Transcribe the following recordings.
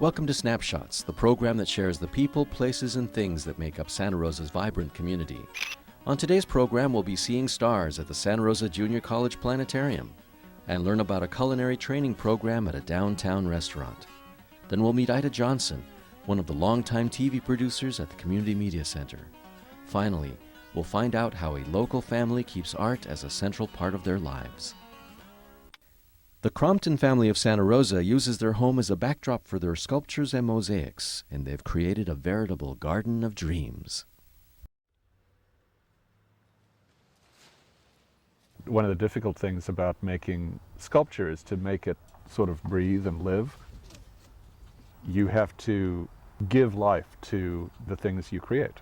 Welcome to Snapshots, the program that shares the people, places, and things that make up Santa Rosa's vibrant community. On today's program, we'll be seeing stars at the Santa Rosa Junior College Planetarium and learn about a culinary training program at a downtown restaurant. Then we'll meet Ida Johnson, one of the longtime TV producers at the Community Media Center. Finally, we'll find out how a local family keeps art as a central part of their lives. The Crompton family of Santa Rosa uses their home as a backdrop for their sculptures and mosaics, and they've created a veritable garden of dreams. One of the difficult things about making sculpture is to make it sort of breathe and live. You have to give life to the things you create.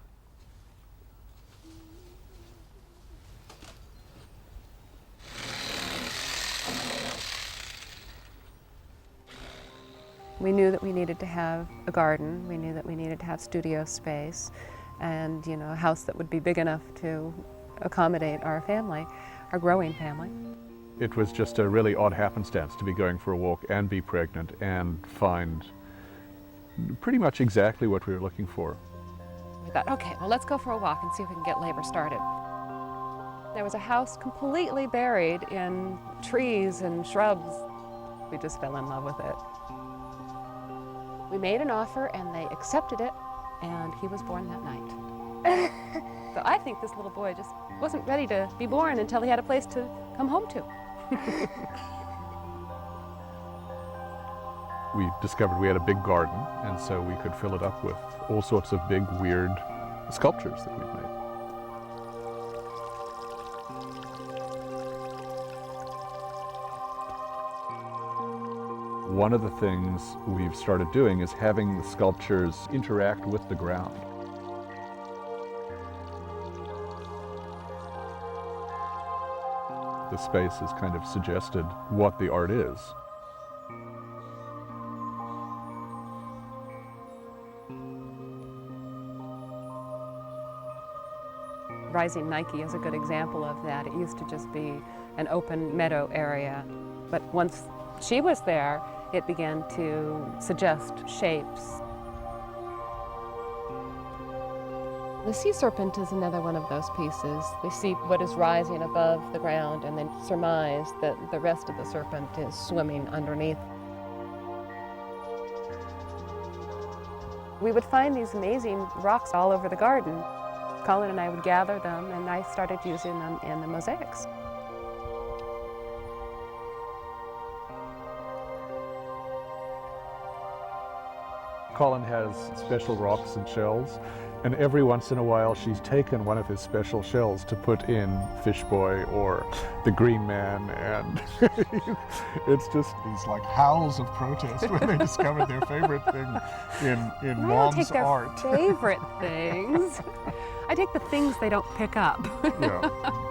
We knew that we needed to have a garden. We knew that we needed to have studio space and, a house that would be big enough to accommodate our family, our growing family. It was just a really odd happenstance to be going for a walk and be pregnant and find pretty much exactly what we were looking for. We thought, okay, well, let's go for a walk and see if we can get labor started. There was a house completely buried in trees and shrubs. We just fell in love with it. We made an offer and they accepted it, and he was born that night. So I think this little boy just wasn't ready to be born until he had a place to come home to. We discovered we had a big garden, and so we could fill it up with all sorts of big, weird sculptures that we'd made. One of the things we've started doing is having the sculptures interact with the ground. The space has kind of suggested what the art is. Rising Nike is a good example of that. It used to just be an open meadow area, but once she was there, it began to suggest shapes. The sea serpent is another one of those pieces. We see what is rising above the ground and then surmise that the rest of the serpent is swimming underneath. We would find these amazing rocks all over the garden. Colin and I would gather them, and I started using them in the mosaics. Colin has special rocks and shells, and every once in a while she's taken one of his special shells to put in Fish Boy or the Green Man, and it's just these like howls of protest when they discovered their favorite thing in Mom's art. I don't take their favorite things. I take the things they don't pick up. Yeah.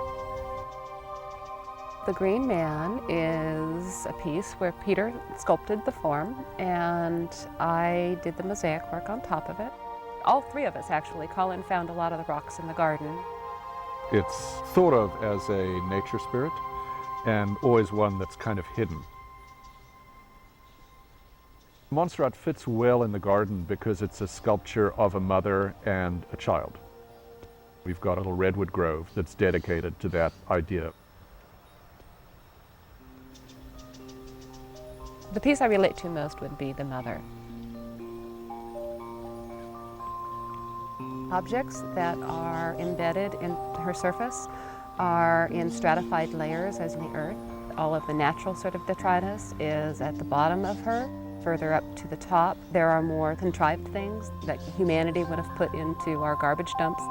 The Green Man is a piece where Peter sculpted the form and I did the mosaic work on top of it. All three of us, actually. Colin found a lot of the rocks in the garden. It's thought of as a nature spirit and always one that's kind of hidden. Montserrat fits well in the garden because it's a sculpture of a mother and a child. We've got a little redwood grove that's dedicated to that idea. The piece I relate to most would be the mother. Objects that are embedded in her surface are in stratified layers as in the earth. All of the natural sort of detritus is at the bottom of her. Further up to the top, there are more contrived things that humanity would have put into our garbage dumps.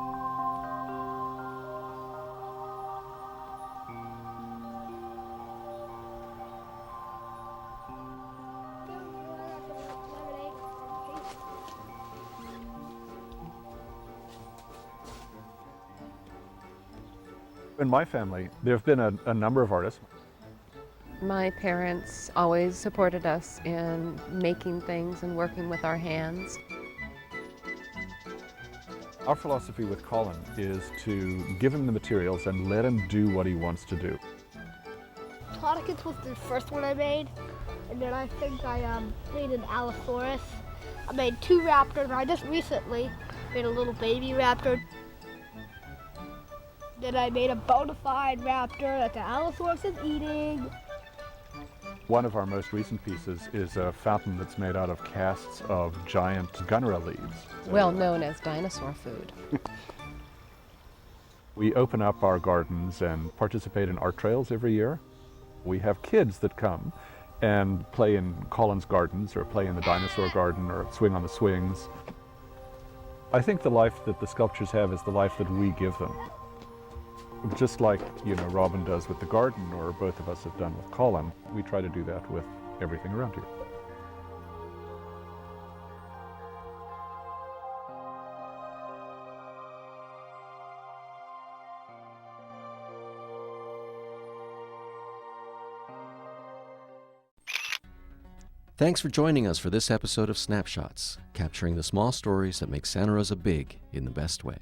In my family, there have been a number of artists. My parents always supported us in making things and working with our hands. Our philosophy with Colin is to give him the materials and let him do what he wants to do. Plodicus was the first one I made. and then I think I made an Allosaurus. I made 2 raptors, and I just recently made a little baby raptor. Then I made a bona fide raptor that the Allosaurus is eating. One of our most recent pieces is a fountain that's made out of casts of giant gunnera leaves. Well known as dinosaur food. We open up our gardens and participate in art trails every year. We have kids that come and play in Colin's gardens or play in the dinosaur garden or swing on the swings. I think the life that the sculptures have is the life that we give them. Just like, Robin does with the garden, or both of us have done with Colin, we try to do that with everything around here. Thanks for joining us for this episode of Snapshots, capturing the small stories that make Santa Rosa big in the best way.